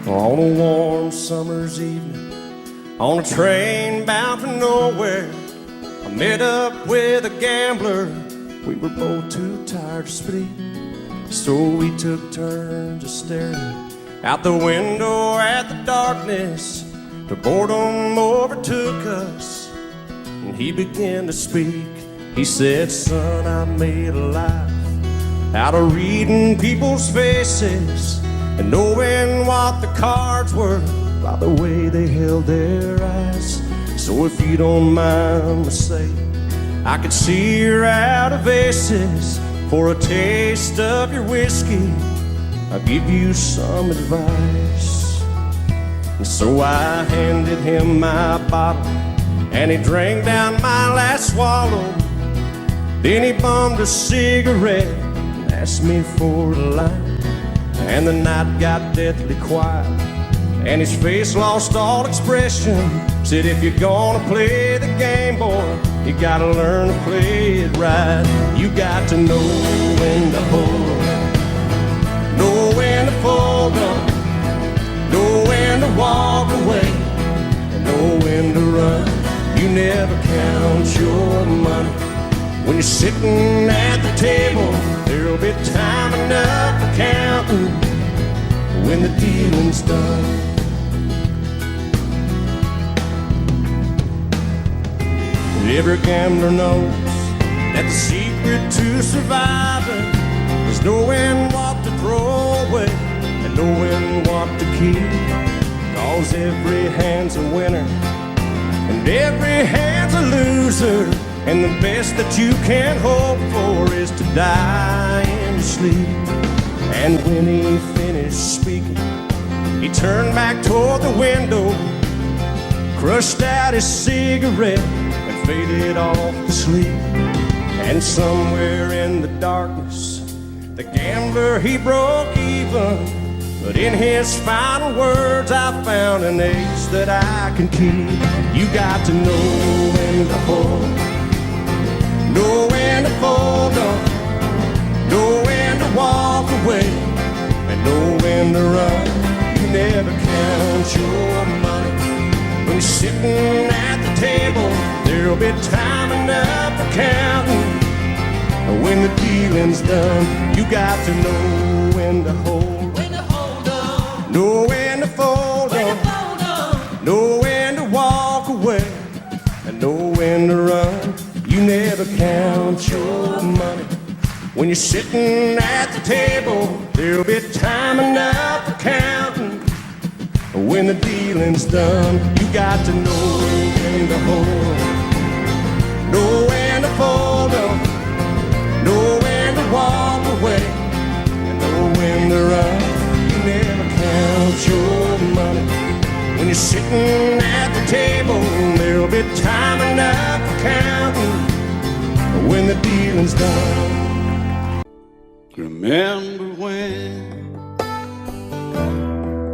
On a warm summer's evening, on a train bound for nowhere, I met up with a gambler. We were both too tired to speak, so we took turns of staring out the window at the darkness. The boredom overtook us, and he began to speak. He said, "Son, I made a life out of reading people's faces and knowing what the cards were by the way they held their eyes. So if you don't mind me saying, I could see you're out of aces. For a taste of your whiskey, I'll give you some advice." And so I handed him my bottle, and he drank down my last swallow. Then he bummed a cigarette and asked me for a light. And the night got deathly quiet, and his face lost all expression. Said, "If you're gonna play the game, boy, you gotta learn to play it right. You got to know when to hold up, know when to fold up, know when to walk away, and know when to run. You never count your money when you're sitting at the table. There'll be time enough for counting when the dealing's done." Every gambler knows that the secret to surviving is knowing what to throw away and knowing what to keep. 'Cause every hand's a winner and every hand's a loser, and the best that you can hope for is to die in your sleep. And when he finished speaking, he turned back toward the window, crushed out his cigarette, and faded off to sleep. And somewhere in the darkness, the gambler, he broke even. But in his final words, I found an ace that I can keep. You got to know when to hold, know when to fold up, know when to walk away, and know when to run. You never count your money when you're sitting at the table. There'll be time enough for counting when the dealing's done. You got to know when to hold, know when to fold up, know when to walk away, and know when to run. You never count your money when you're sitting at the table. There'll be time enough for counting when the dealing's done. You got to know when to hold, know when to fold up, know when to walk away, and know when to run. You never count your money when you're sitting at the table. There'll be time enough for counting when the dealing's done. Remember when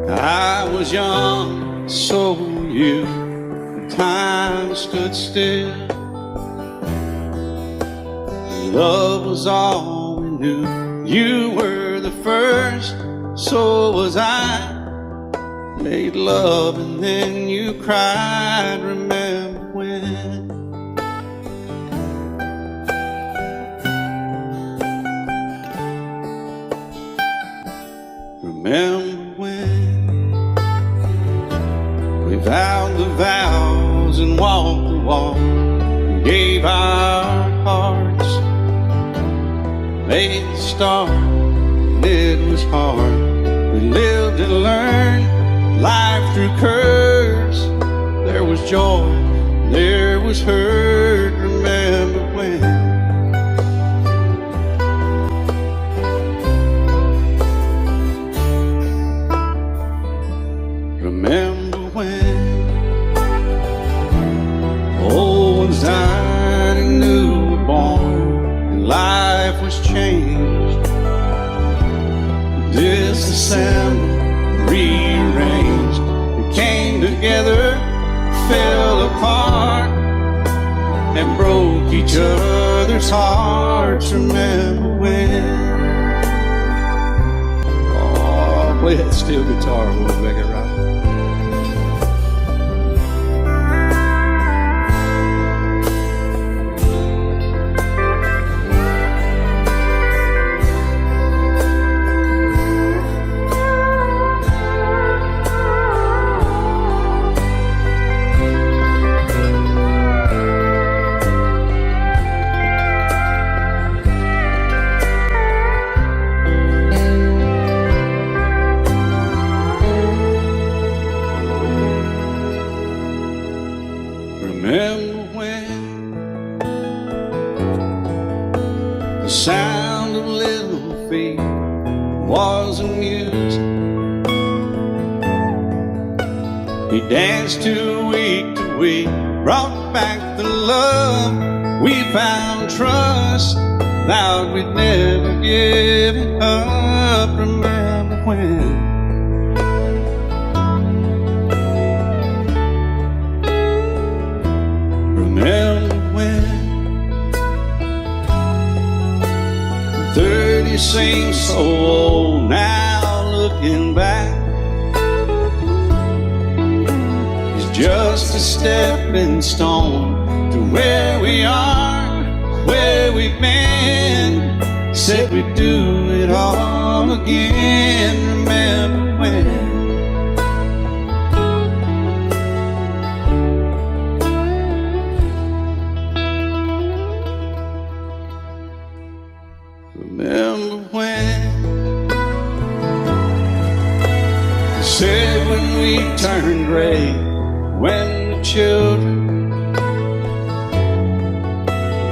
I was young, so were you, and time stood still. Love was all we knew. You were the first, so was I. Made love and then you cried. Remember when? Remember when we vowed the vows and walked the walk, and gave our hearts, made the start, and it was hard. We lived and learned life through curves. There was joy, there was hurt. Remember when? Remember when old ones died and new were born, and life was changed. Disassembled, rearranged, we came together, fell apart, and broke each other's hearts. Remember when? Oh, Play that steel guitar, we'll make it right. Remember when the sound of little feet was amused? He danced to week, brought back the love. We found trust, vowed we'd never give it up. Remember when? Remember when 30 seems so old now, looking back. It's just a stepping stone to where we are, where we've been. Said we'd do it all again. Remember when? Remember when they said when we turned gray, when the children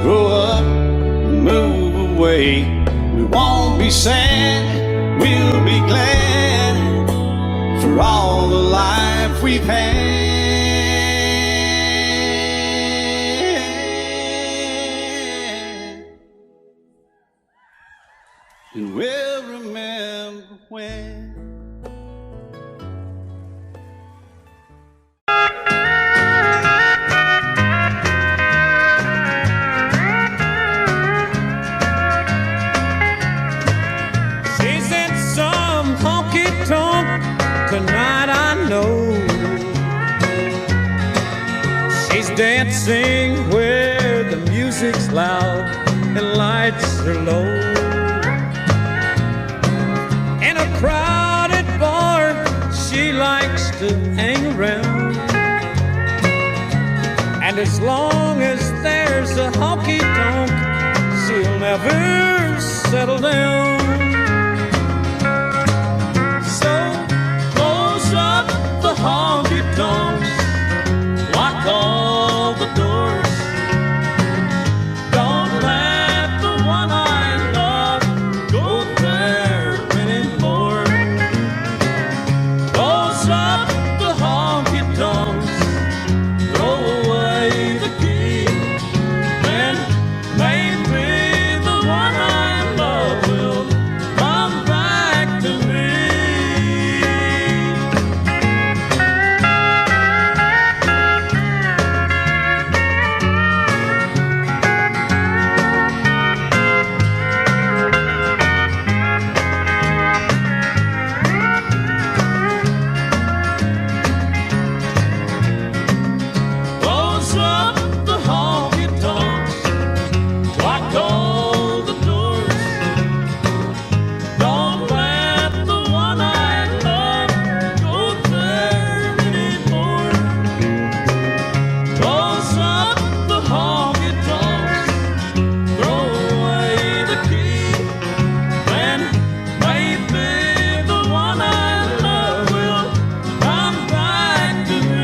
grow up and move away, we won't be sad, we'll be glad for all the life we've had. And we'll remember when. She's in some honky-tonk tonight, I know. She's dancing where the music's loud and lights are low. In a crowded bar, she likes to hang around. And as long as there's a honky-tonk, she'll never settle down. So close up the honky-tonks, lock all the doors. Don't let the one I love go there anymore. Close up the honky-tonks, throw away the key, and maybe the one I love will come back to me. Close up the honky-tonks, lock all the doors. Don't let the one I love go there anymore. Close up the honky-tonks, throw away the key, and maybe the one I love will come back to me.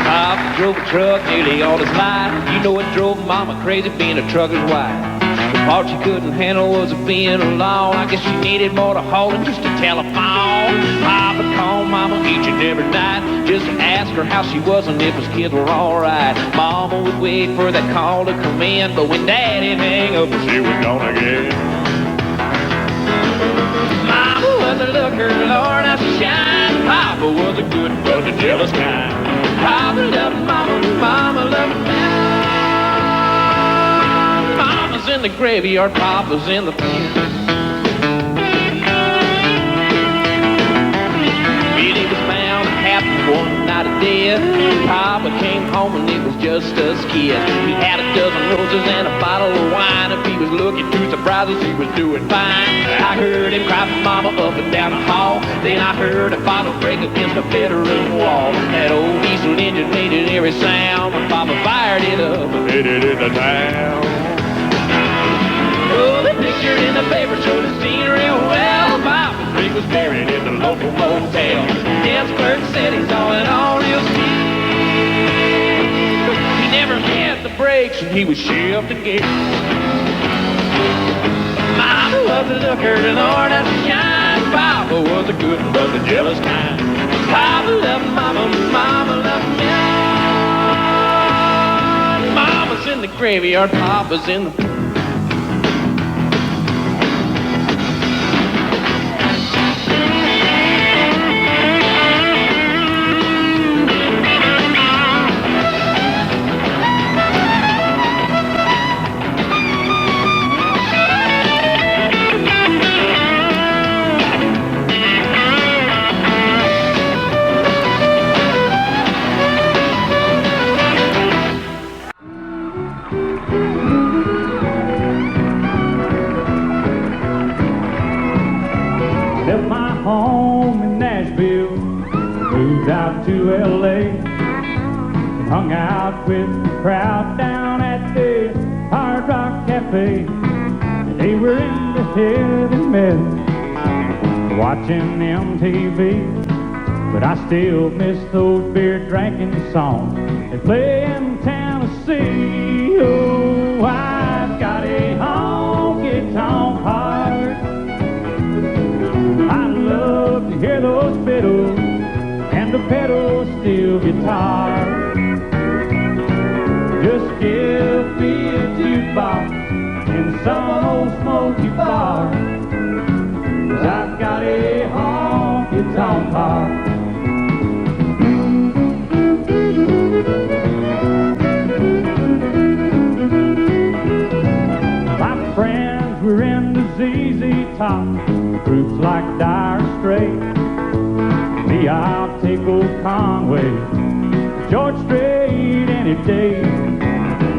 Papa drove a truck nearly all his life. You know it drove Mama crazy being a trucker's wife. The part she couldn't handle was being alone. I guess she needed more to hold than just a telephone. Papa called Mama each and every night just to ask her how she was and if his kids were alright. Mama would wait for that call to come in, but when Daddy hang up, she was gone again. Mama was a looker, Lord, how she shined. Papa was a jealous kind. Papa loved mama, mama loved me. Mama's in the graveyard, Papa's in the pen. Billy was found half one night of death. Papa came home and it was just us kids. He had a dozen roses and a bottle of wine. If he was looking too surprised, he was doing fine. I heard him cry for mama up and down the hall. Then I heard a bottle break against the bedroom wall. That old diesel engine made an eerie sound when Papa fired it up and headed into town. Oh, the picture in the paper showed the scene real well. Papa's rig was buried in the local motel. Death clerk said he's all in all real steep. He never had the brakes and he was shifting gears. Mama was a looker and Lord has a shine. Papa was a good but the jealous kind. Papa loved mama, mama loved me. Mama's in the graveyard, Papa's in the... Left my home in Nashville, moved out to L.A. and hung out with the crowd down at the Hard Rock Cafe. They were into heavy metal, watching MTV, but I still miss those beer drinking songs they play in Tennessee. Oh, I've got a honky-tonk heart. I love to hear those fiddles and the pedal steel guitar. Just give me a jukebox in some old smoky bar, 'cause I've got a honky-tonk heart. My friends were into ZZ Top, groups like Dire Straits. Me, I'll take old Conway, George Strait any day.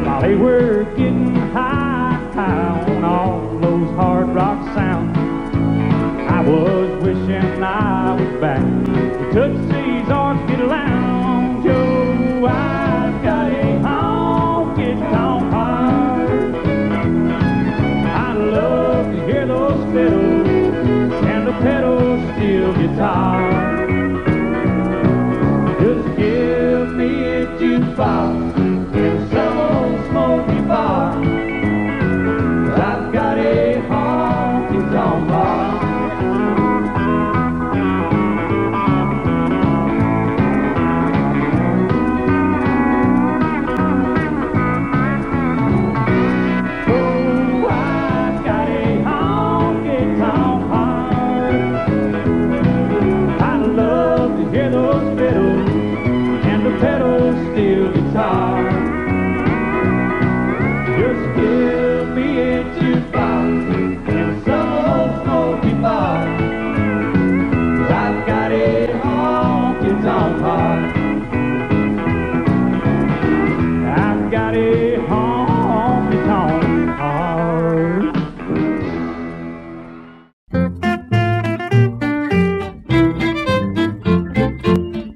While they were getting high on all those hard rock sounds, I was wishing I was back to Tootsie's Orchid Lounge. Oh, I've got a honky-tonk heart. I love to hear those fiddles and the pedal steel guitar. Just give me a jukebox in some old smoky bar, 'cause I've got a honky-tonk heart. Oh, I've got a honky-tonk heart. I love to hear those fiddles and the pedal steel guitar. Just give me a jukebox in some old smoky bar, 'cause I've got a honky-tonk heart. I've got a honky-tonk heart.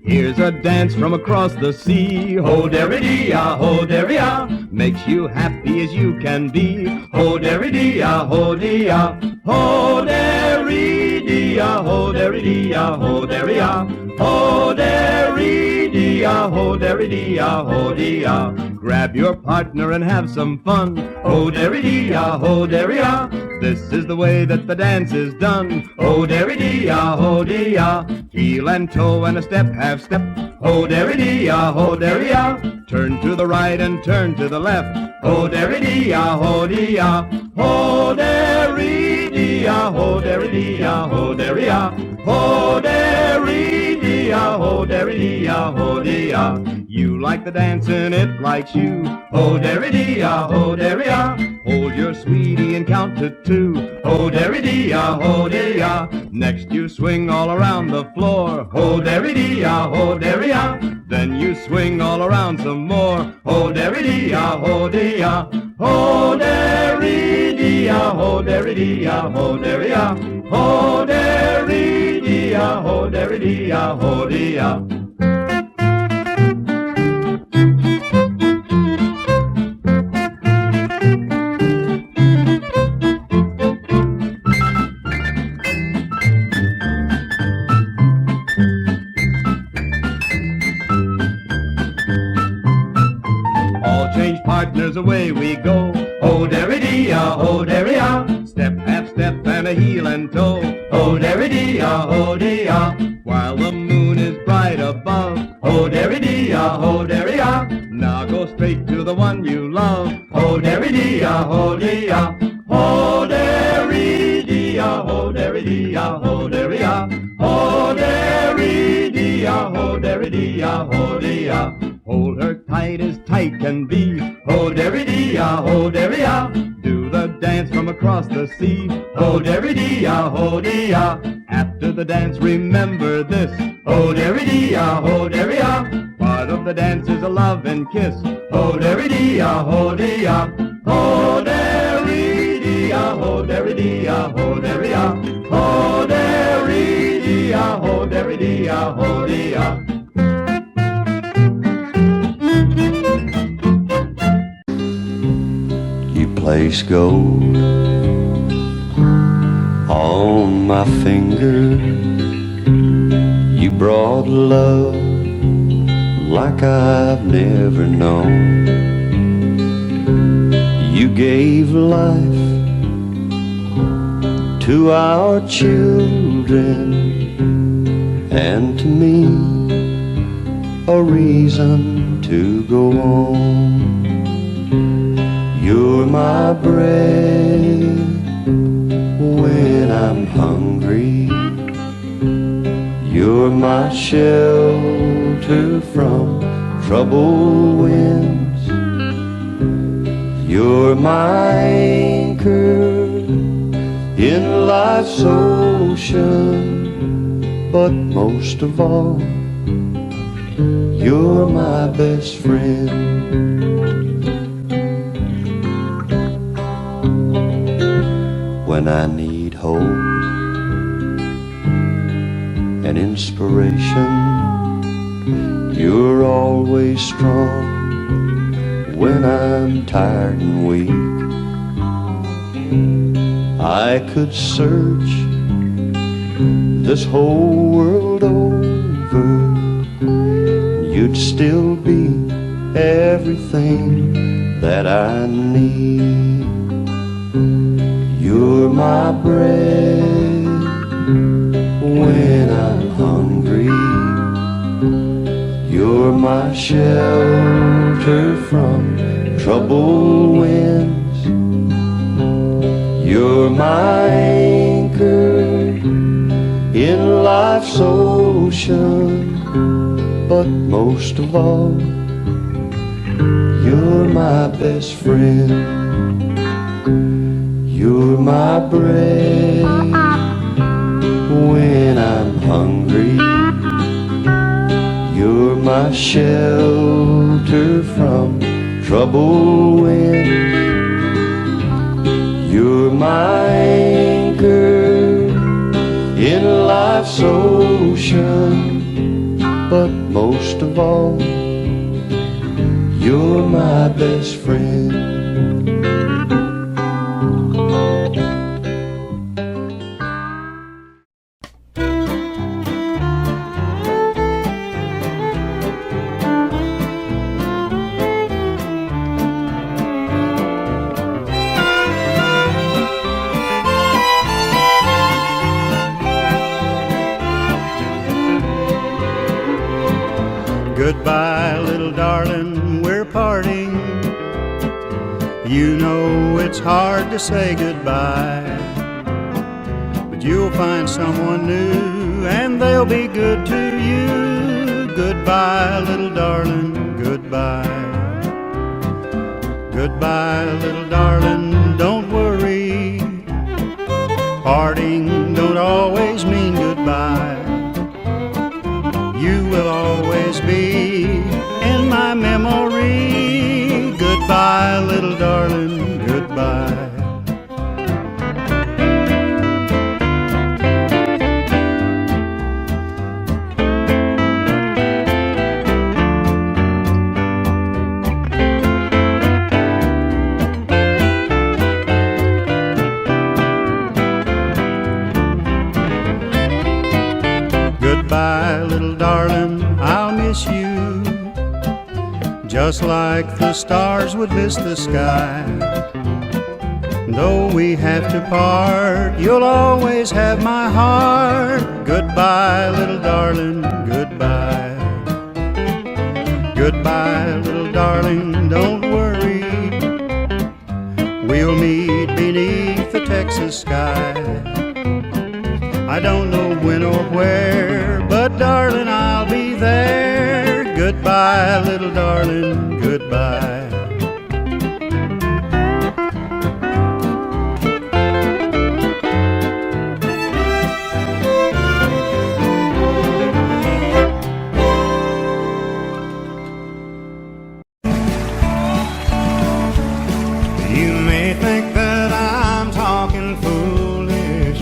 Here's a dance from across the sea. Ho-derry-dee-ah, ho-derry-ah, makes you happy as you can be. Ho-derry-dee-ah, ho-dee-ah, ho-derry-dee-ah, ho-derry-dee-ah, ho-derry-ah, ho-derry-dee-ah, ho-derry-dee-ah, ho-dee-ah. Grab your partner and have some fun. Ho-derry-dee-ah, ho-derry-ah, this is the way that the dance is done. Ho-derry-dee-ah, ho-dee-ah, heel and toe and a step, half step. Ho-derry-dee-ah, ho-derry-ah, turn to the right and turn to the left. Ho-derry-dee-ah, ho-dee-ah, ho-derry-dee-ah, ho-derry-dee-ah, ho-derry-ah, ho-derry-dee-ah, ho-derry-dee-ah, ho-derry-dee-ah, ho-dee-ah. You like the dancing, it likes you. Ho-derry-dee-ah, ho-derry-ah. Hold your sweetie and count to 2. Ho-derry-dee-ah, ho-dee-ah. Next you swing all around the floor. Ho-derry-dee-ah, ho-derry-ah. Then you swing all around some more. Ho-derry-dee-ah, ho-dee-ah. Ho-derry-dee-ah, ho-derry-dee-ah, ho-derry-ah. Ho-derry-dee-ah, ho-derry-dee-ah, ho-dee-ah. Partners, away we go. Ho-derry-dee-ah, ho-derry-ah. Step, half step, and a heel and toe. Ho-derry-dee-ah, ho-dee-ah. While the moon is bright above. Ho-derry-dee-ah, ho-derry-ah. Now go straight to the one you love. Ho-derry-dee-ah, ho-dee-ah. Ho-derry-dee-ah, ho-derry-dee-ah, ho-derry-ah. Ho-derry-dee-ah, ho-derry-dee-ah, ho-dee-ah. Hold her tight as tight can be. Ho-derry-dee-ah, ho-derry-ah. Do the dance from across the sea. Ho-derry-dee-ah, ho-dee-ah. After the dance, remember this. Ho-derry-dee-ah, ho-derry-ah. Part of the dance is a love and kiss. Ho-derry-dee-ah, ho-dee-ah. Ho-derry-dee-ah, ho-derry-dee-ah, ho-derry-ah. Ho-derry-dee-ah, ho-derry-dee-ah, ho-dee-ah. Place gold on my finger. You brought love like I've never known. You gave life to our children and to me a reason to go on. You're my bread when I'm hungry. You're my shelter from troubled winds. You're my anchor in life's ocean. But most of all, you're my best friend. When I need hope and inspiration, you're always strong. When I'm tired and weak, I could search this whole world over. You'd still be everything that I need. You're my bread when I'm hungry. You're my shelter from troubled winds. You're my anchor in life's ocean. But most of all, you're my best friend. You're my bread when I'm hungry. You're my shelter from troubled winds. You're my anchor in life's ocean. But most of all, you're my best friend. Goodbye, little darling, we're parting. You know it's hard to say goodbye, but you'll find someone new and they'll be good to you. goodbye, little darling, goodbye. Goodbye, little darling, don't worry. Parting don't always mean goodbye. You will always be in my memory. Goodbye, little darling, goodbye. Goodbye, little darling, I'll miss you, just like the stars would miss the sky. Though we have to part, you'll always have my heart. Goodbye, little darling, goodbye. Goodbye, little darling, don't worry. We'll meet beneath the Texas sky. I don't know when or where, but darling, I'll be there. Goodbye, little darling, goodbye. You may think that I'm talking foolish.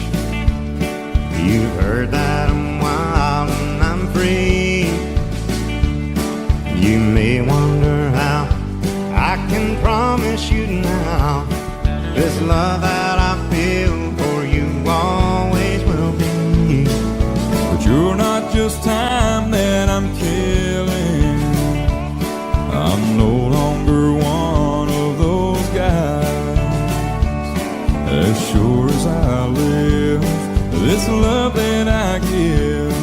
You've heard that I'm wild and I'm free. You may wonder how I can promise you now this love that I feel for you always will be. But you're not just time that I'm killing. I'm no longer one of those guys. As sure as I live, this love that I give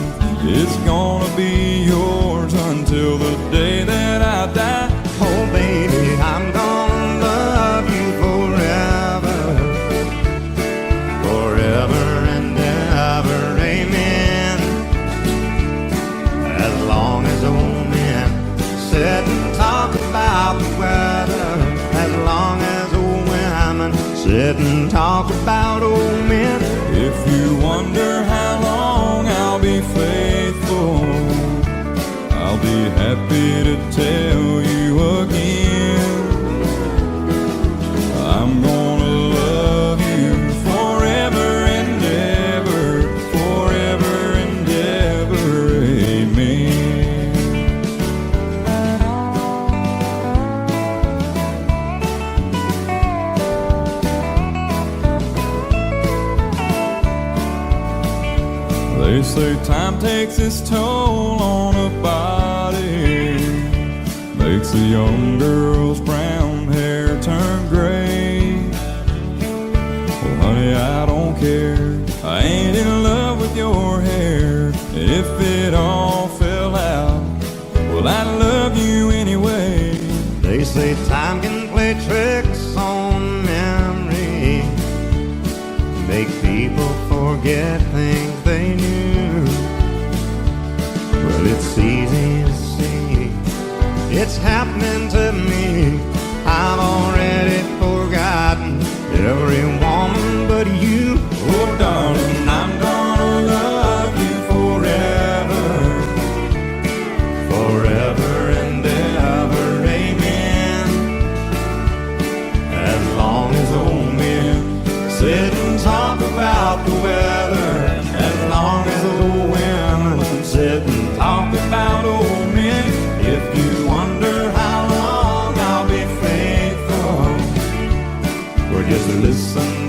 is gonna be yours until the day that I die. Oh baby, I'm gonna love you forever, forever and ever, amen. As long as old men sit and talk about the weather, as long as old women sit and talk about old men. If you wonder how long I'll be faithful, I'll be happy to tell you again. I'm gonna love you forever and ever, forever and ever, amen. They say time takes its toll on a body, makes a young girl's brown hair turn gray. Well, honey, I don't care. I ain't in love with your hair. If it all fell out, well, I love you anyway. They say time can play tricks on memory, make people forget things they knew. Well, it's easy to see, it's happening to me. I've already forgotten every woman but you. Oh, darling, I'm gonna love you forever, Forever and ever, amen. As long as old men sit and talk about the weather, as long as old women sit and talk about old men. If you wonder how long I'll be faithful, well, just listen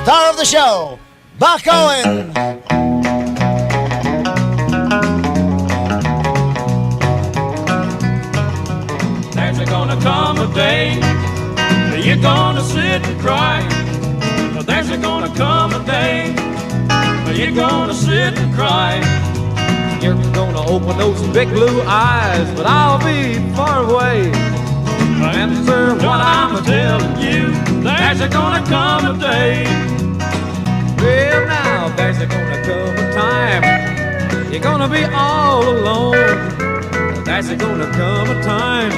star of the show, Buck Owens. There's gonna come a day that you're gonna sit and cry. There's gonna come a day that you're gonna sit and cry. You're gonna open those big blue eyes, but I'll be far away. Remember what I'm telling you, there's gonna come a day. Well, now there's gonna come a time you're gonna be all alone. There's gonna come a time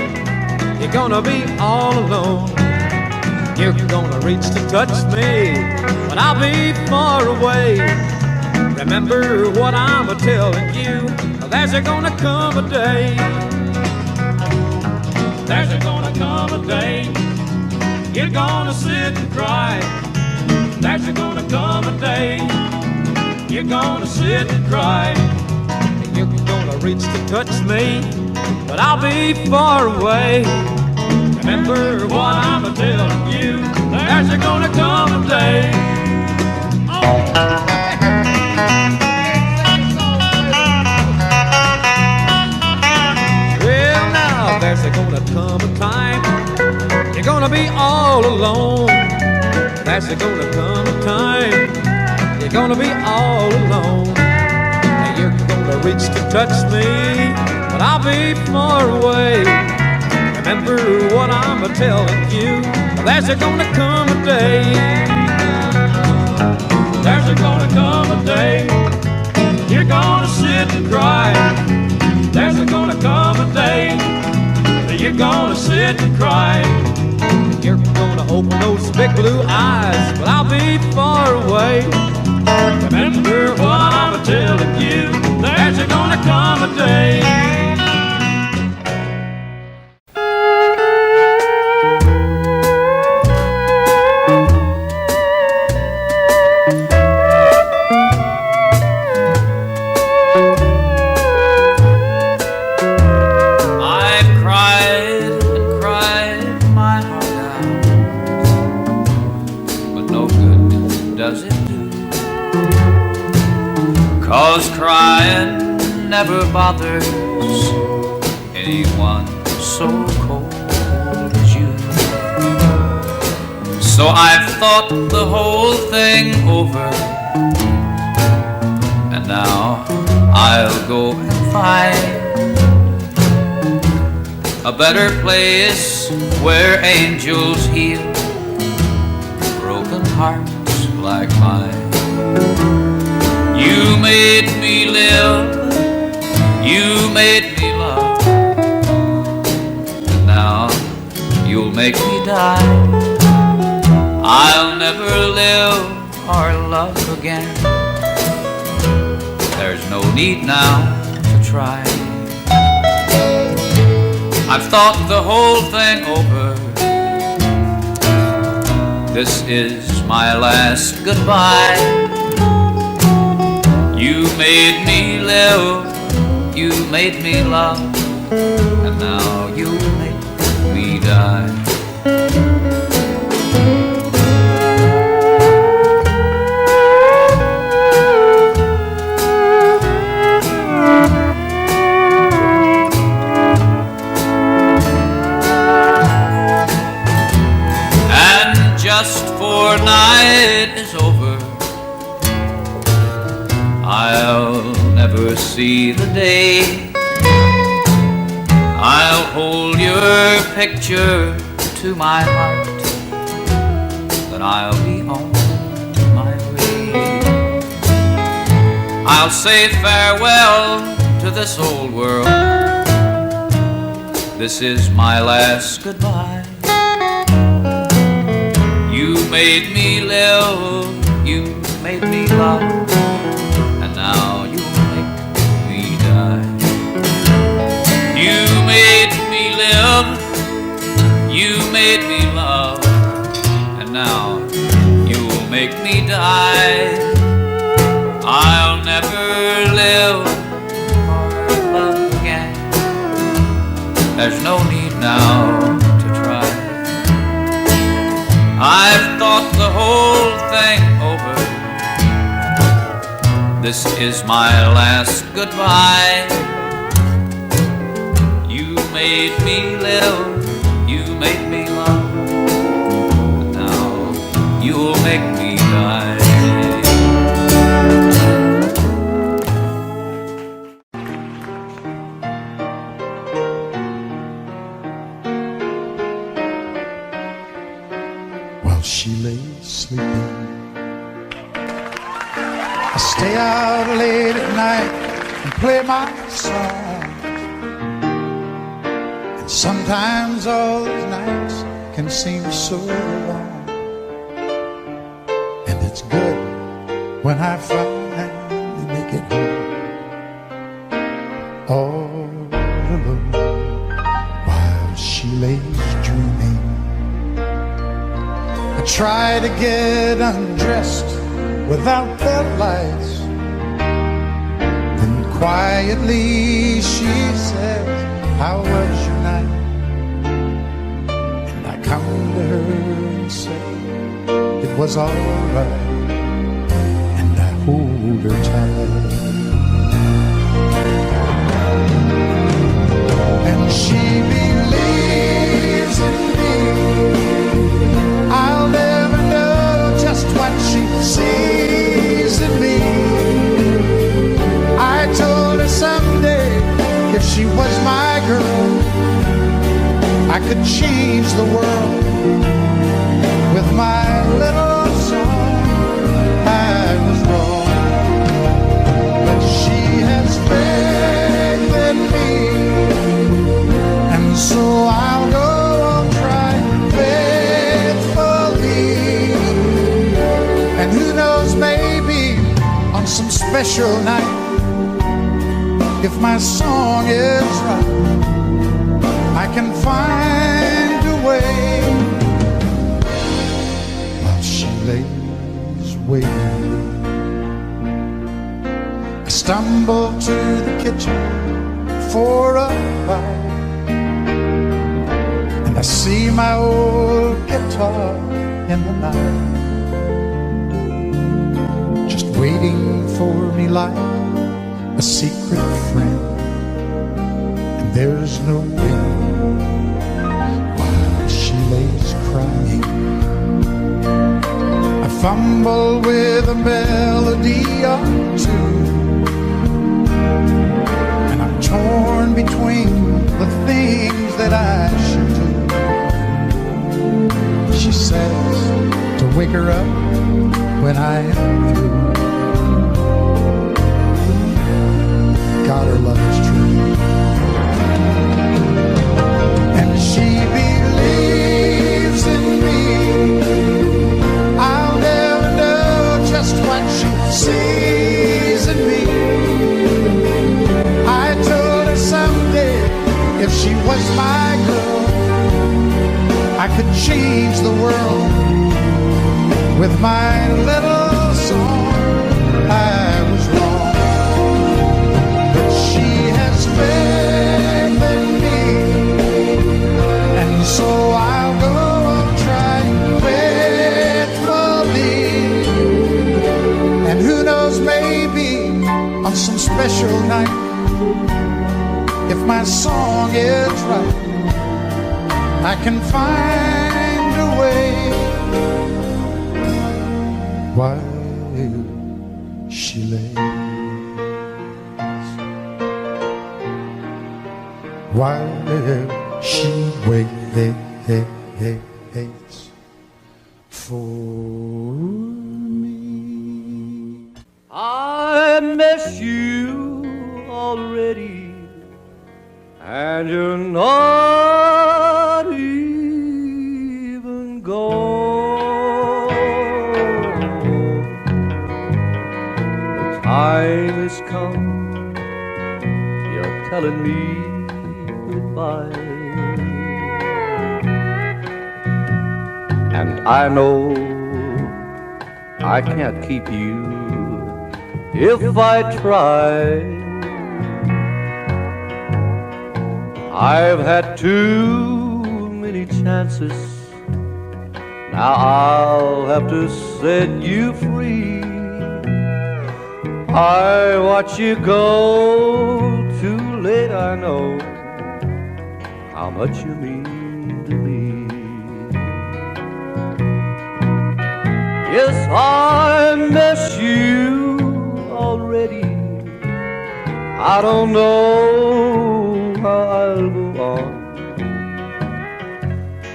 you're gonna be all alone. You're gonna reach to touch me, but I'll be far away. Remember what I'm telling you, there's gonna come a day. There's gonna come a day you're gonna sit and cry. There's gonna come a day you're gonna sit and cry. You're gonna reach to touch me, but I'll be far away. Remember what I'm telling you, there's gonna come a day. Well, now there's gonna come a time you're gonna be all alone. There's gonna come a time you're gonna be all alone. And you're gonna reach to touch me, but I'll be far away. Remember what I'm telling you, there's gonna come a day. There's gonna come a day you're gonna sit and cry. There's gonna come a day that you're gonna sit and cry. You're gonna open those big blue eyes, but I'll be far away. Remember what I'm telling you, there's gonna come a day. Never bothers anyone so cold as you. So I've thought the whole thing over, and now I'll go and find a better place where angels heal broken hearts like mine. You made me live, you made me love, and now you'll make me die. I'll never live or love again. There's no need now to try. I've thought the whole thing over. This is my last goodbye. You made me live, you made me love, and now you make me die. And just before night is over, I'll never see the day. I'll hold your picture to my heart, then I'll be on my way. I'll say farewell to this old world. This is my last goodbye. You made me live, you made me love, and now you make me die. You made me live, you made me love, and now you'll make me die. I'll never live or love again. There's no need now to try. I've thought the whole thing This is my last goodbye. You made me live, you made me love, but now you'll make me die. While she lay sleeping, I stay out late at night and play my song. And sometimes all those nights can seem so long. And it's good when I finally make it home, all alone, while she lays dreaming. I try to get undressed without the lights. Then quietly she says, how was your night? And I come to her and say, it was all right. And I hold her tight. And she believes in me. I'll never know just what she sees in me. I told her someday if she was my girl, I could change the world with my little song. I was wrong, but she has faith in me, and so I'll go on trying faithfully. And who knows, maybe on some special night, if my song is right, I can find a way. While she lays waiting, I stumble to the kitchen for a bite, and I see my old guitar in the night, just waiting for me like a secret friend. And there's no wind while she lays crying. I fumble with a melody or two, and I'm torn between the things that I should do. She says to wake her up when I am through. God, her love is true. And she believes in me. I'll never know just what she sees in me. I told her someday if she was my girl, I could change the world with my little song. I was wrong, but she has faith in me, and so I'll go on trying faithfully. And who knows, maybe on some special night, if my song is right, I can find a way. While she lays, while she waits for me. I miss you already, and you're not even gone. The time has come, you're telling me goodbye, and I know I can't keep you if I try. I've had too many chances, now I'll have to set you free. I watch you go, too late I know how much you mean to me. Yes, I miss you already. I don't know how I'll go on.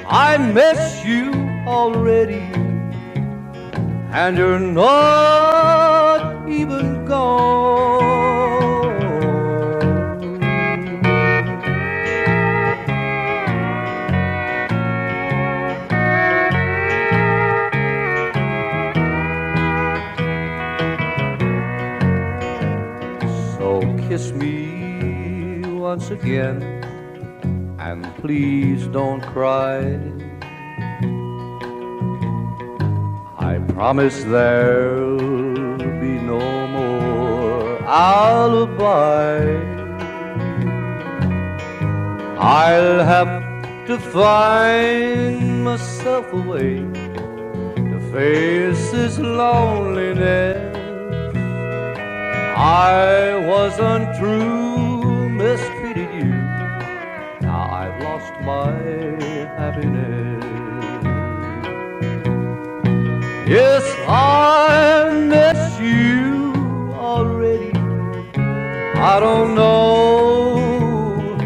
I miss you already, and you're not even gone. So kiss me once again, and please don't cry. I promise there'll be no more alibi. I'll have to find myself a way to face this loneliness. I was untrue, mistreated you. Now I've lost my happiness. Yes, I miss you already. I don't know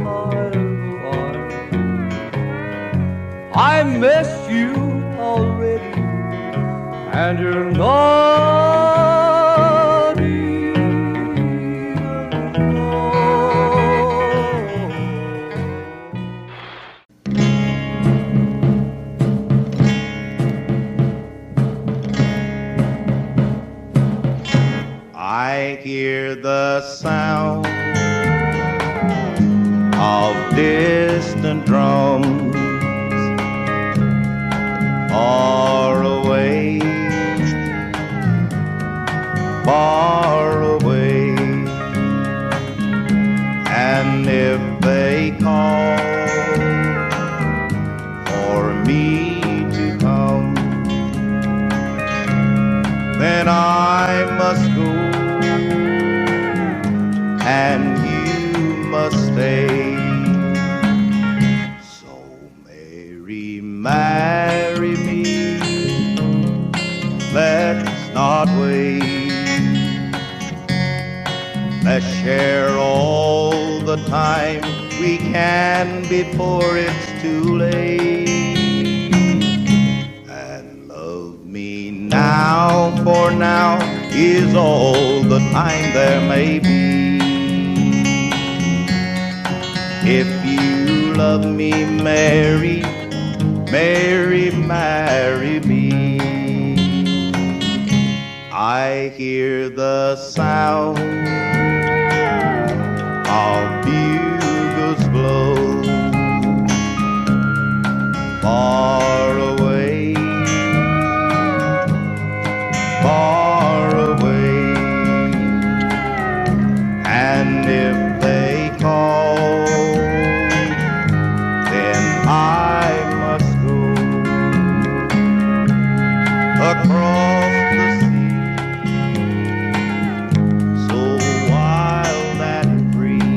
how I'll go on. I miss you already, and you're not even I hear the sound of distant drums far away, far away. And if they call for me to come, then I must go, and you must stay. So Mary, marry me, let's not wait. Let's share all the time we can before it's too late. And love me now, for now is all the time there may be. If you love me, Mary, Mary, marry me. I hear the sound of bugles blow far away, far away. And if they call, then I must go across the sea, so wild and free.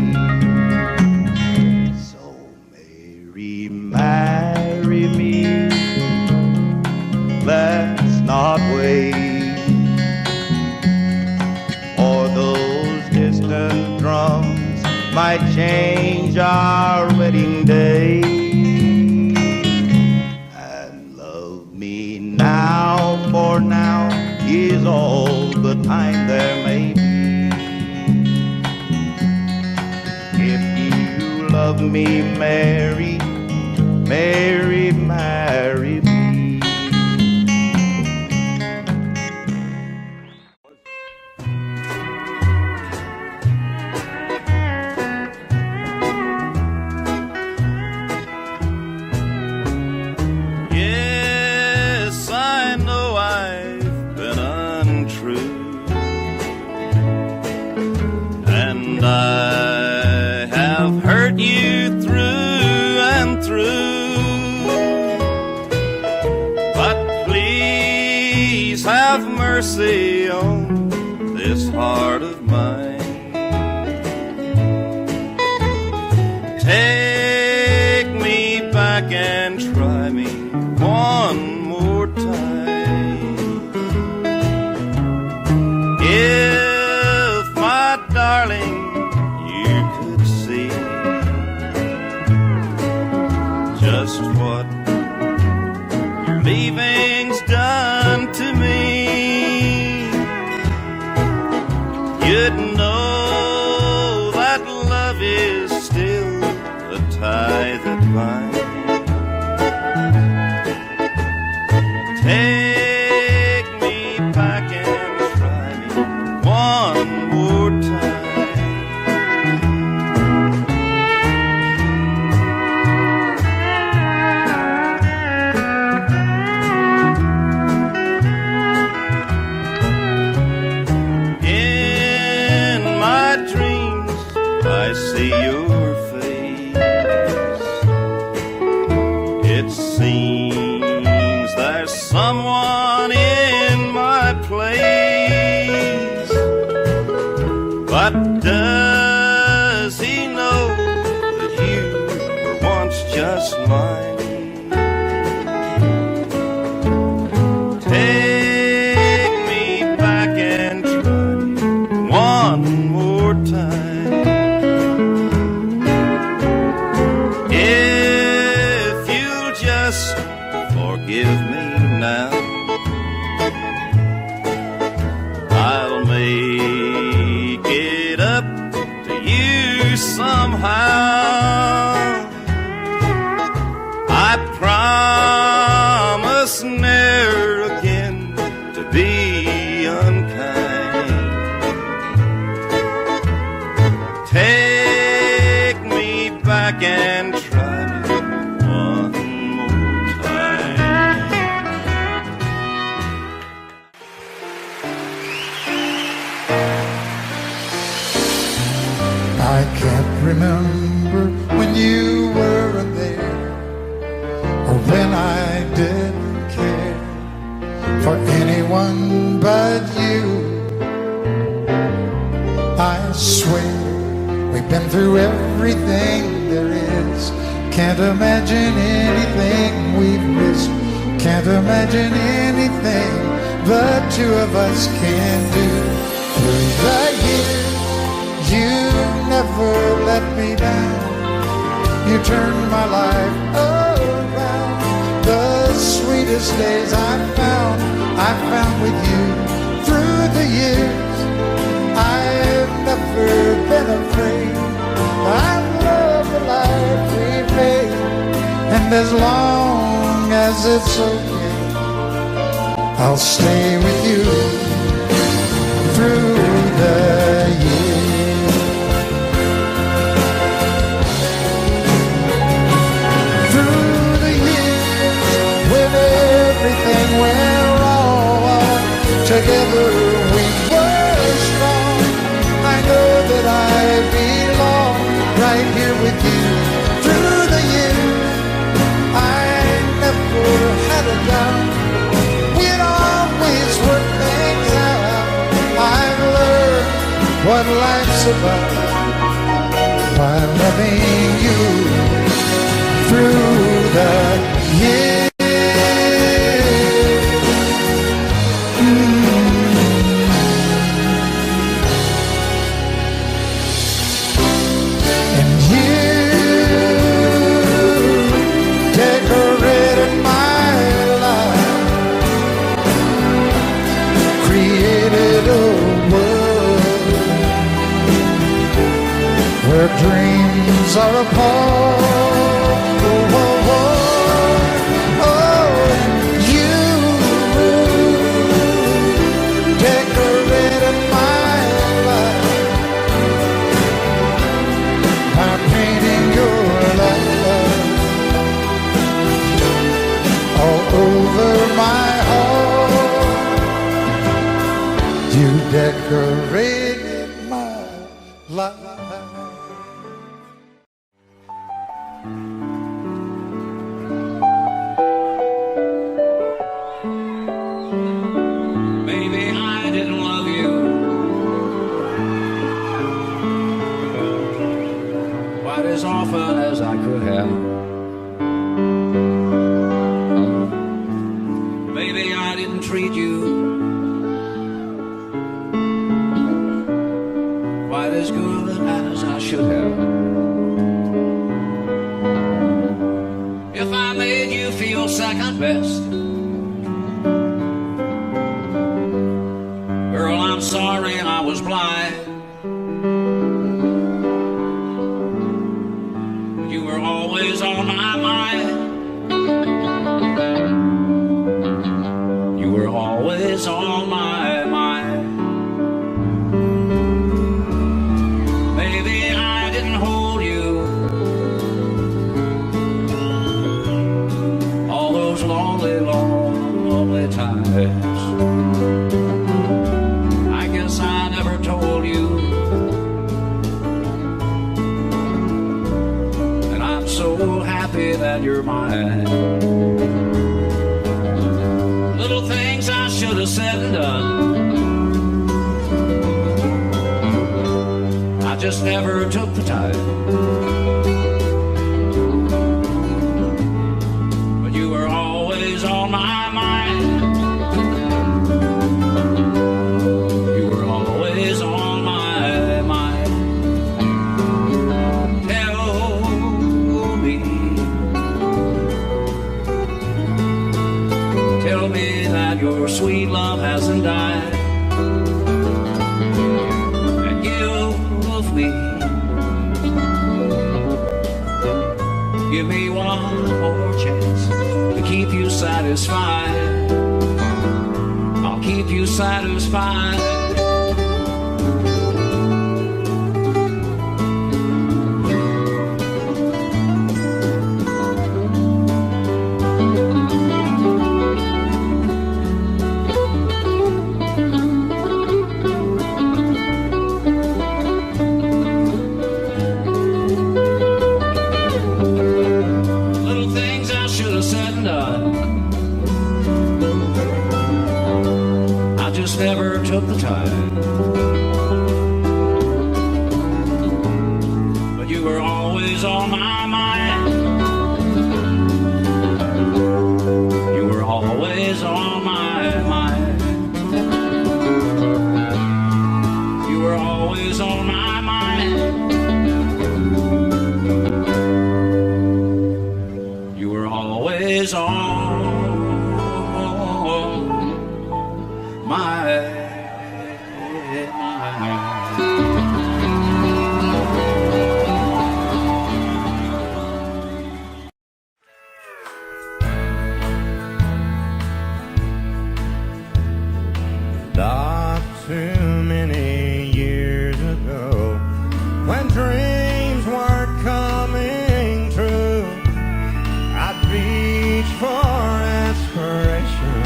So Mary, marry me, let's not wait, or those distant drums might change our wedding day. And love me now, for now is all the time there may be. If you love me, Mary, Mary, marry me. Yes, I know I've been untrue, and I have hurt you through and through. But please have mercy on this heart of mine. Take me back and try me one more time. If my darling you could see just what your leaving's done to me, you'd know that love is still a tie that binds. Take me back and try me one more time. In my dreams I see your face. It seems there's someone in my place. But does he know that you were once just mine? Take me back and try me one more time. If you'll just forgive me now, I'll make it up to you somehow. I promise ne'er again to be unkind. Take me back and try me one more time. I can't remember when you weren't there, or when I didn't care for anyone but you. I swear we've been through everything there is. Can't imagine anything we've missed. Can't imagine anything the two of us can do. Through the years, you never let me down. You turned my life around. The sweetest days I found with you. Through the years, I've never been afraid. I love the life we've made, and as long as it's okay, I'll stay with you through the years. Through the years, when everything went wrong, together we were strong. I know that I belong right here with you. Through the years, I never had a doubt. We'd always work things out. I've learned what life's about by loving you through the years. And you decorated my life, created a world where dreams are apart. Oh, oh, oh, oh, you decorated my life by painting your love all over my heart. You decorated my life. Baby, I didn't love you as good as I should have. If I made you feel second best, girl, I'm sorry I was blind. You were always on my mind. You were always on my mind. Maybe I didn't hold you all those lonely, lonely times. I guess I never told you, and I'm so happy that you're mine. Little things I should have said and done, I just never took the time. But you were always on my mind. You were always on my mind. Tell me that your sweet love hasn't died. And give me one more chance to keep you satisfied. I'll keep you satisfied. Never took the time, but you were always on my mind. You were always on my mind. You were always on my mind. You were always on Not too many years ago, when dreams weren't coming true, I'd reach for inspiration.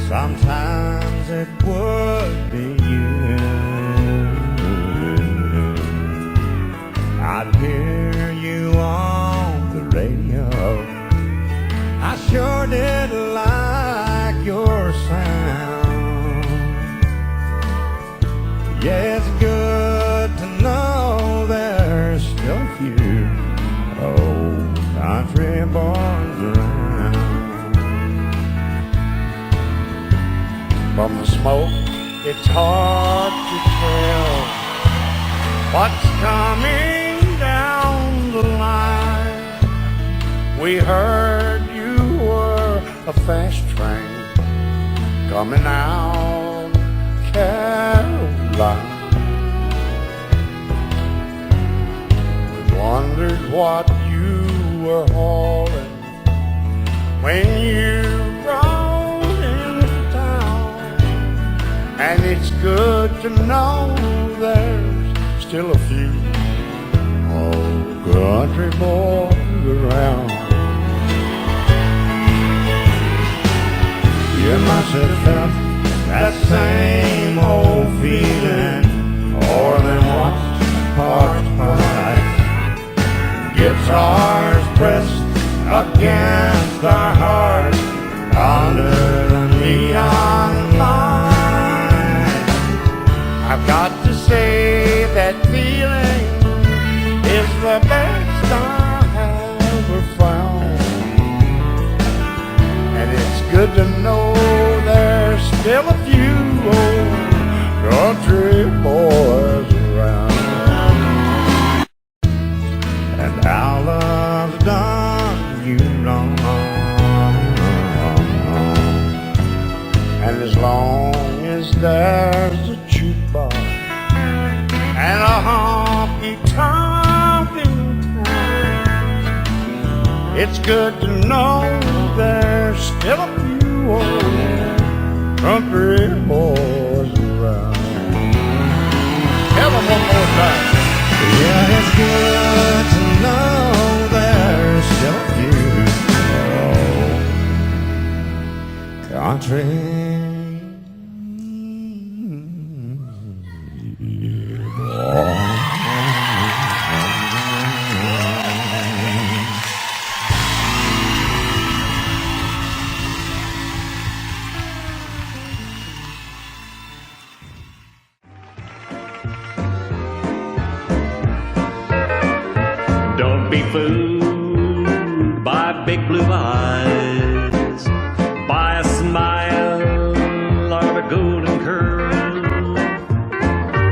Sometimes it would be you. I'd hear you on the radio. I sure did like your sound. Yeah, it's good to know there's still a few old country boys around. From the smoke, it's hard to tell what's coming down the line. We heard you were a fast train coming out Caroline. We wondered what you were hauling when you rode into town. And it's good to know there's still a few old country boys around. You must have felt that same old feeling, or than what's parked night. Guitars pressed against our hearts under the neon light. I've got to say that feeling is the best I ever found. And it's good to know there's still a few old country boys around. there's a jukebox and a honky-tonkin' town. It's good to know there's still a few old country boys around. Tell them one more time. Yeah, it's good to know there's still a few country boys. Don't be fooled by big blue eyes, by a smile or a golden curl,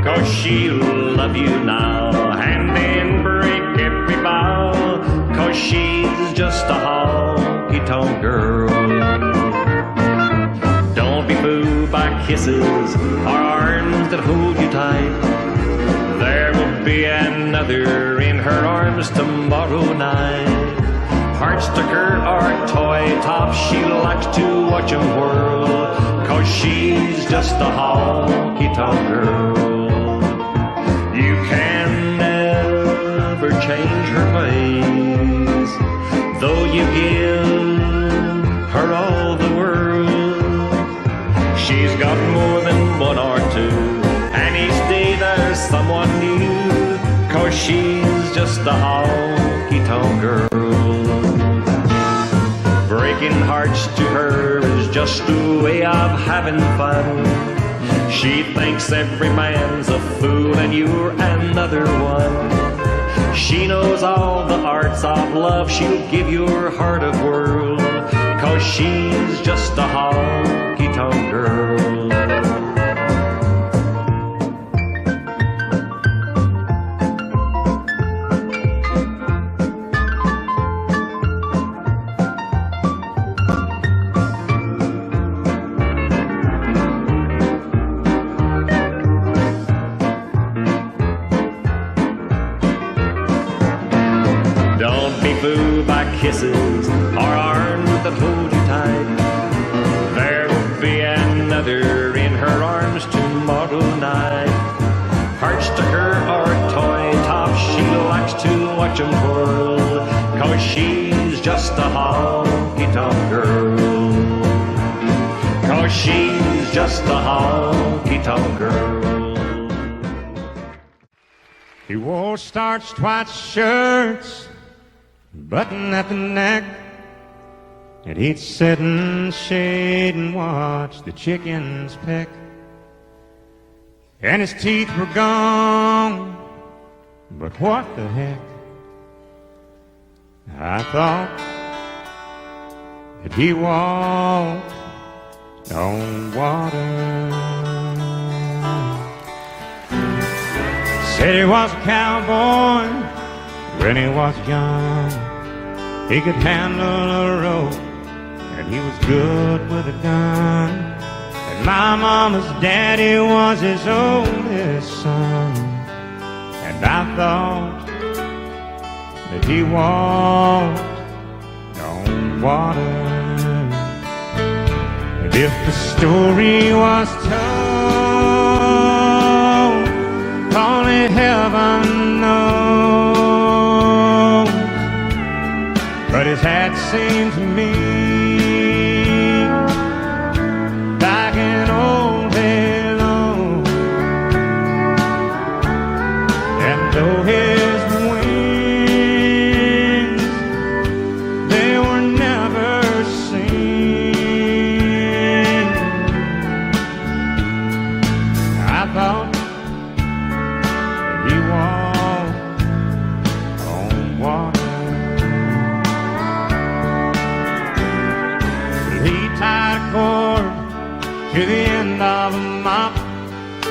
'cause she'll love you now and then break every vow, 'cause she's just a honky-tonk girl. Don't be fooled by kisses or arms that hold you tight. There will be another in her arms tomorrow night. Heart sticker or toy top, she likes to watch 'em whirl, 'cause she's just a honky-tonk girl. You can never change her ways, though you give her all the world. She's got more than one or two, and each day there's someone new, 'cause she's just a honky-tonk girl. Breaking hearts to her is just a way of having fun. She thinks every man's a fool and you're another one. She knows all the arts of love, she'll give your heart a whirl, 'cause she's just a honky-tonk girl. Don't be fooled by kisses or arms that hold you tight. There will be another in her arms tomorrow night. Heart sticker or toy top, she likes to watch 'em whirl, 'cause she's just a honky-tonk girl. 'Cause she's just a honky-tonk girl. He wore starched white shirts, button at the neck, and he'd sit in shade and watch the chickens peck. And his teeth were gone, but what the heck? I thought that he walked on water. Said he was a cowboy when he was young. He could handle a rope, and he was good with a gun. And my mama's daddy was his oldest son. And I thought that he walked on water. And if the story was told, only heaven knows. But his hat seemed to me like an old halo, and though his wings, they were never seen, I thought he walked on water. He tied a cord to the end of a mop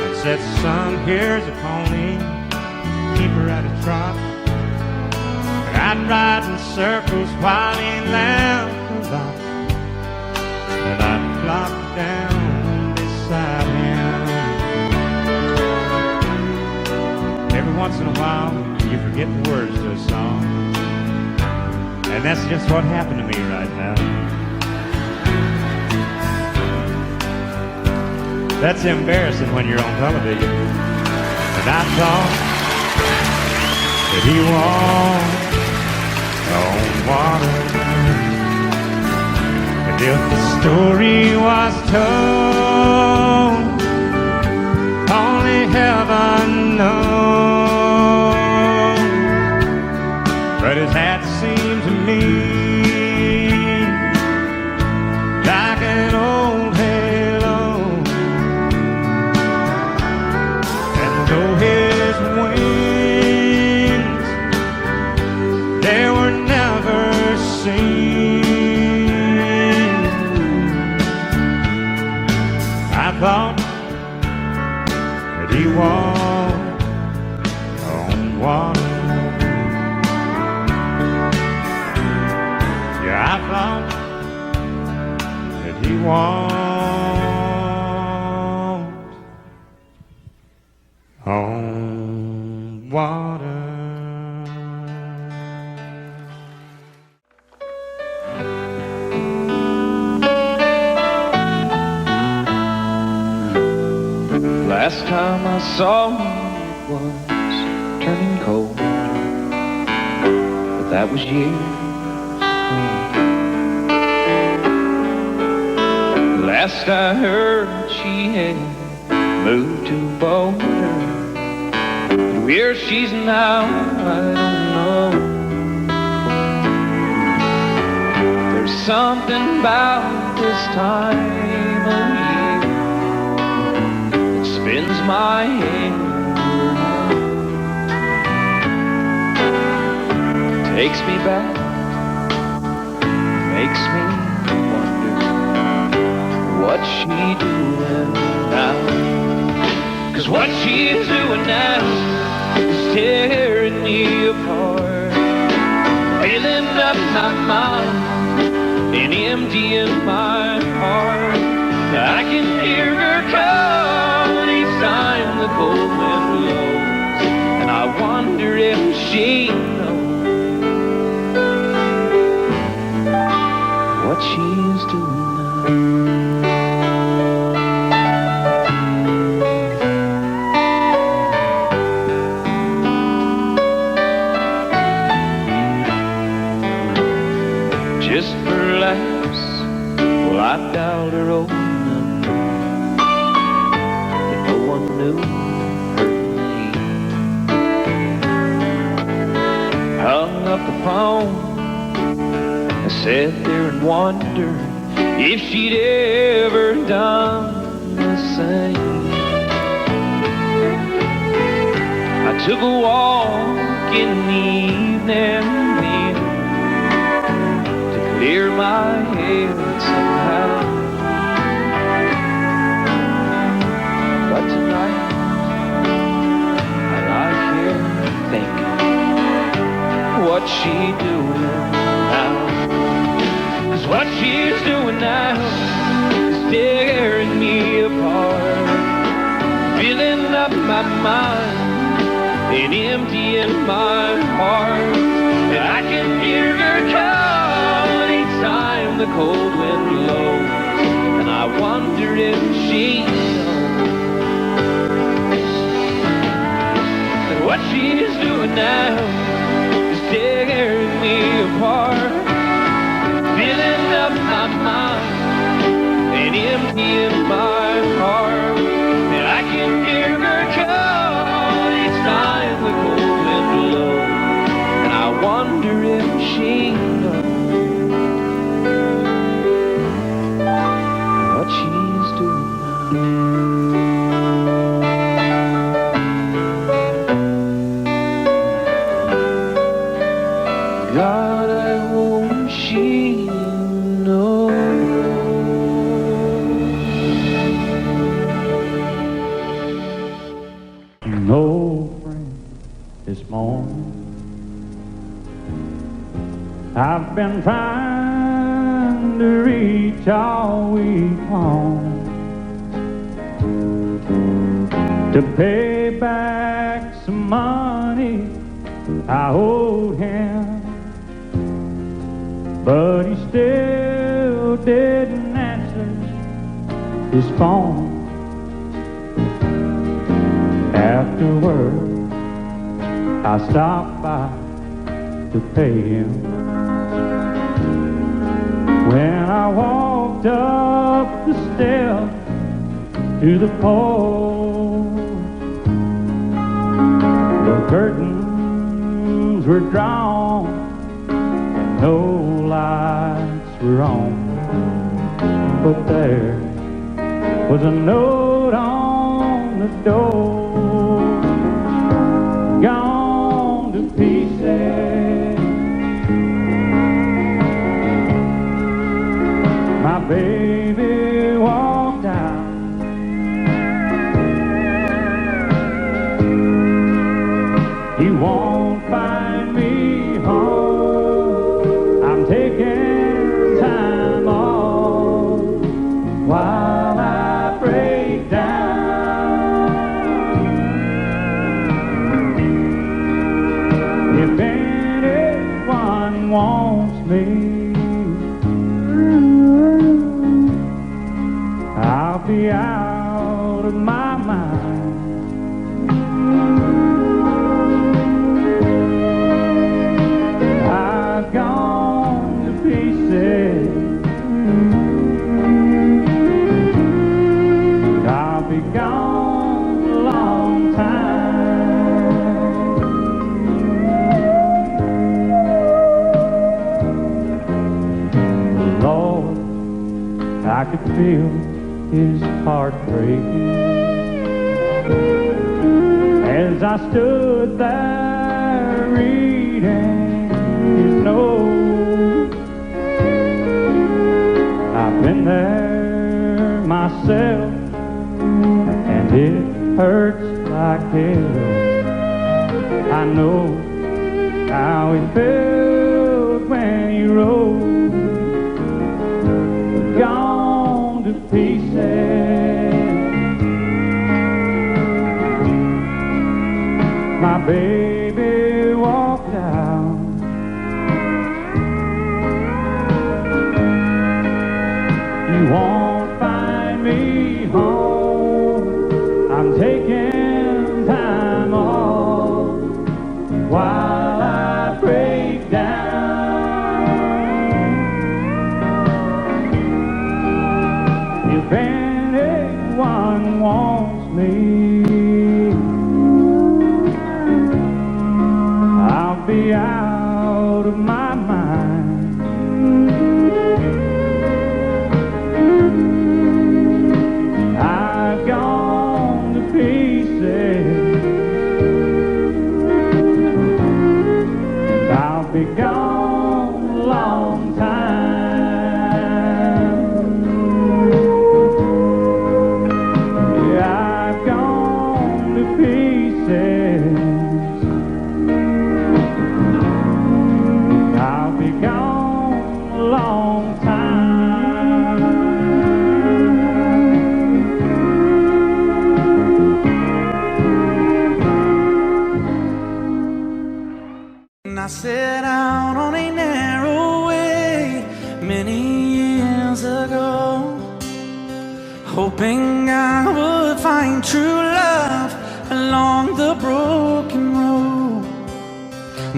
and said, "Son, here's a pony, keep her at a trot." And I'd ride in circles while he laughed a lot, and I'd flop down beside him once in a while, you forget the words to a song. And that's just what happened to me right now. That's embarrassing when you're on television. And I thought that he walked on water. And if the story was told, only heaven knows. But his hat seemed to me like an old halo, and though his wings they were never seen, I thought that he walked on water. Yeah, I thought that he walked on water. Last time I saw him it was turning cold, but that was years ago. Last I heard she had moved to Boulder, but where she's now I don't know. There's something about this time of year spins my head around, takes me back, makes me wonder what she doing now. 'Cause what she's doing now is tearing me apart, filling up my mind and emptying my heart. I can hear her call each time the cold wind blows, and I wonder if she knows what she's doing now. Just for laughs, well, I dialed her old number that no one knew her name. Hung up the phone, I sat there and wondered if she'd ever done the same. I took a walk in the evening wind to clear my head somehow. But tonight I lie here thinking, what's she doing now? 'Cause what she's doing now is tearing me apart, filling up my mind and emptying my heart. And I can hear her call each time the cold wind blows, and I wonder if she knows that what she's doing now is tearing me apart, filling up my mind and emptying my heart. And I can hear her call each time the cold wind blows, and I wonder if she knows what she's doing now. God, I hope she knows. No friend this morning. I've been trying to reach all week long to pay back some money I owed him, but he still didn't answer his phone. Afterward, I stopped by to pay him. When I walked up the steps to the porch, the curtains were drawn and no lights were on. But there was a note on the door, gone to pieces. My baby walked out. He won't find me home. I'm taking time off while I break down. If anyone wants me, I'll be out of my mind. I've gone to pieces. I'll be gone a long time. Lord, I could feel his heart breaking as I stood there reading his note. I've been there myself, and it hurts like hell. I know how he felt when he wrote, gone to pieces. My baby walked out. You won't find me home. I'm taking time off while I break down. If anyone wants me, I'll be out of my mind. I've gone to pieces. I'll be gone a long time. Yeah, I've gone to pieces. I'll be gone a long time. And I set out on a narrow way many years ago, hoping I would find true love along the broken road.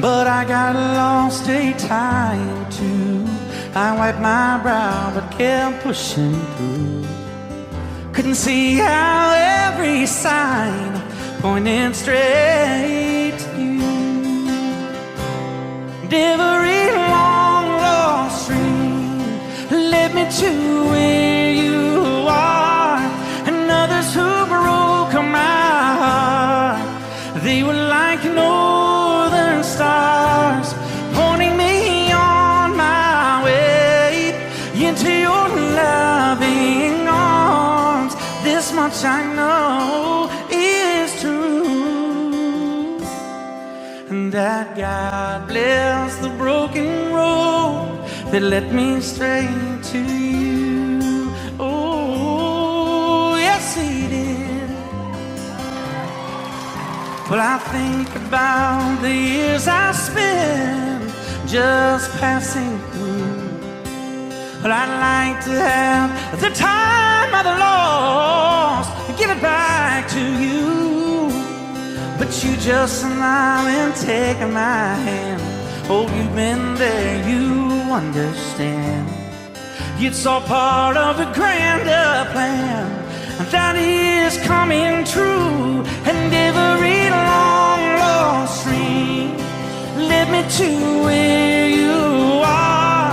But I got lost a time or two. I wiped my brow but kept pushing through. Couldn't see how every sign pointed straight to you. And every long lost stream led me to where you are. And others who broke my heart, they were like northern stars, pointing me on my way into your loving arms. This much I know is true, and that God bless the broken road that led me straight to you. Oh, yes, He did. Well, I think about the years I spent just passing through. Well, I'd like to have the time I've lost and give it back to you. But you just smile and take my hand. Oh, you've been there, you understand. It's all part of a grander plan that is coming true. And every long lost dream led me to where you are.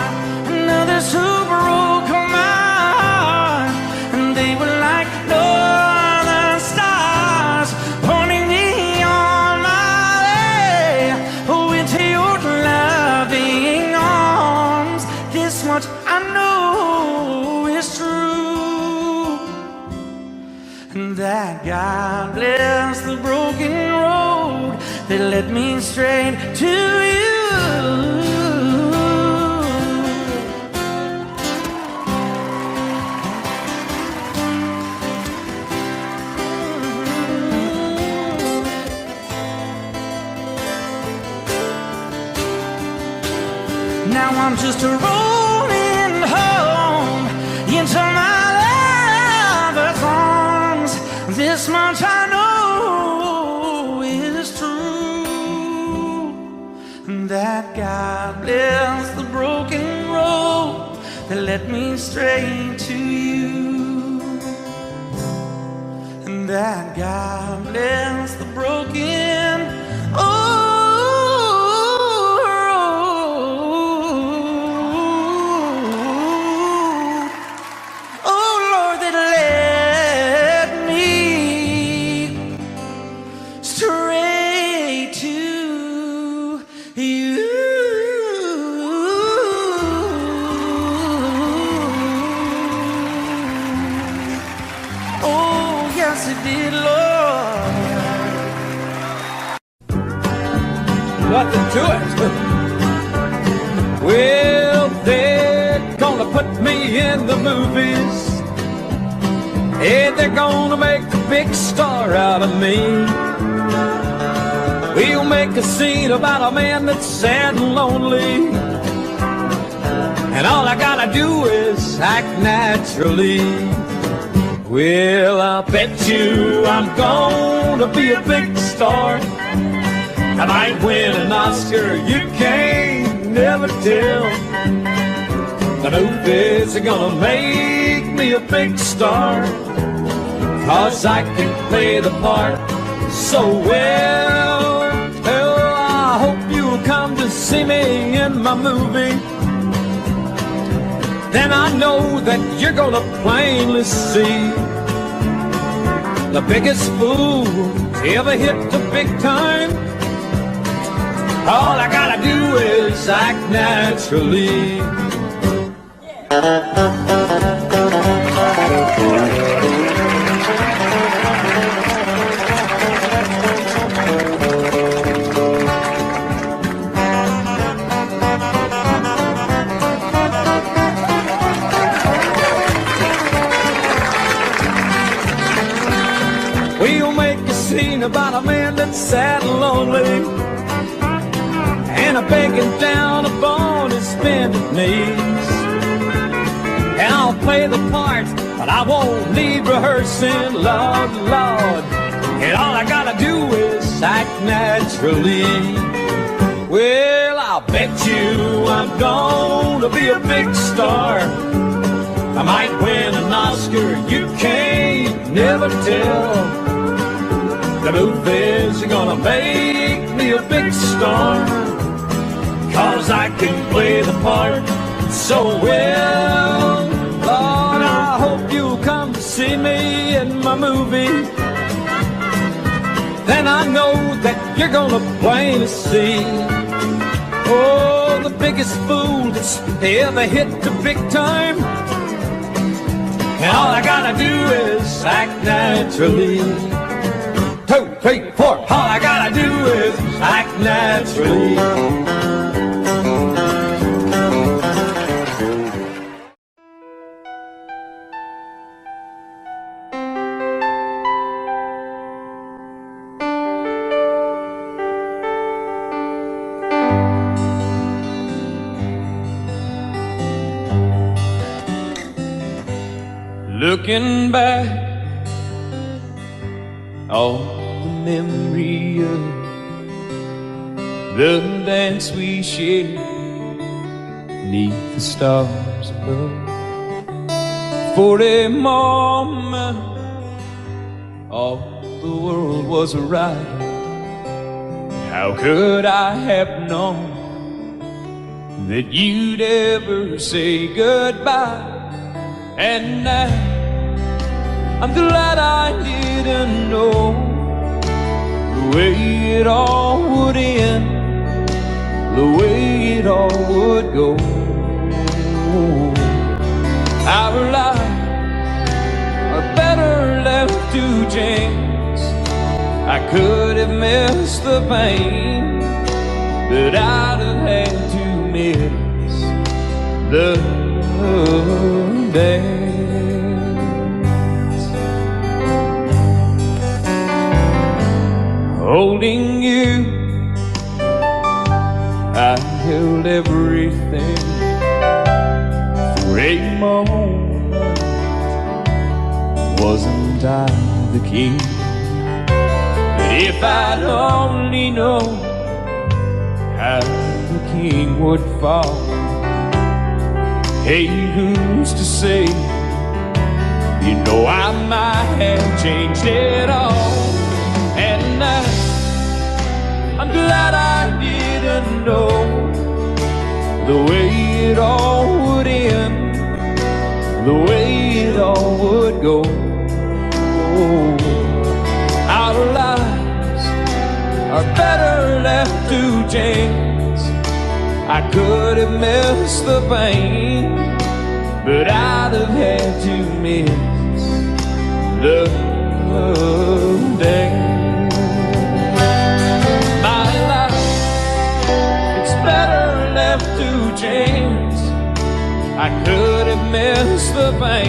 And others who broke my heart, and they were like northern stars pointing me on my way. Oh, into your loving arms. This much I know is true, and that God bless the broken road that led me straight to you. Now I'm just rolling home into my lover's arms. This much I know is true, that God bless the broken road that led me straight to you, and that God bless the broken road. Nothing to it. Well, they're gonna put me in the movies, and they're gonna make a big star out of me. We'll make a scene about a man that's sad and lonely, and all I gotta do is act naturally. Well, I'll bet you I'm gonna be a big star. I might win an Oscar, you can't never tell. The movies are gonna make me a big star, 'cause I can play the part so well. Oh, I hope you'll come to see me in my movie. Then I know that you're gonna plainly see the biggest fool to ever hit the big time. All I gotta do is act naturally. We'll make a scene about a man that's sad and lonely, and I'm begging down upon his bended knees. And I'll play the part, but I won't need rehearsing, Lord, Lord. And all I gotta do is act naturally. Well, I'll bet you I'm gonna be a big star. I might win an Oscar, you can't never tell. The movies are gonna make me a big star, 'cause I can play the part so well. Lord, I hope you'll come to see me in my movie. Then I know that you're gonna plainly see, oh, the biggest fool that's ever hit the big time. And all I gotta do is act naturally. 2, 3, 4. All I gotta do is act naturally. Looking back, all the memory of the dance we shared neath the stars above. For a moment, all the world was right. How could I have known that you'd ever say goodbye? And now I'm glad I didn't know the way it all would end, the way it all would go. Our lives are better left to chance. I could have missed the pain, but I'd have had to miss the dance. Holding you, I held everything. For a moment, wasn't I the king? But if I'd only known how the king would fall, hey, who's to say? You know I might have changed it all. And I'm glad I didn't know the way it all would end, the way it all would go. Our lives are better left to chance. I could have missed the pain, but I'd have had to miss the dance. My life, it's better left to chance. I could have missed the pain,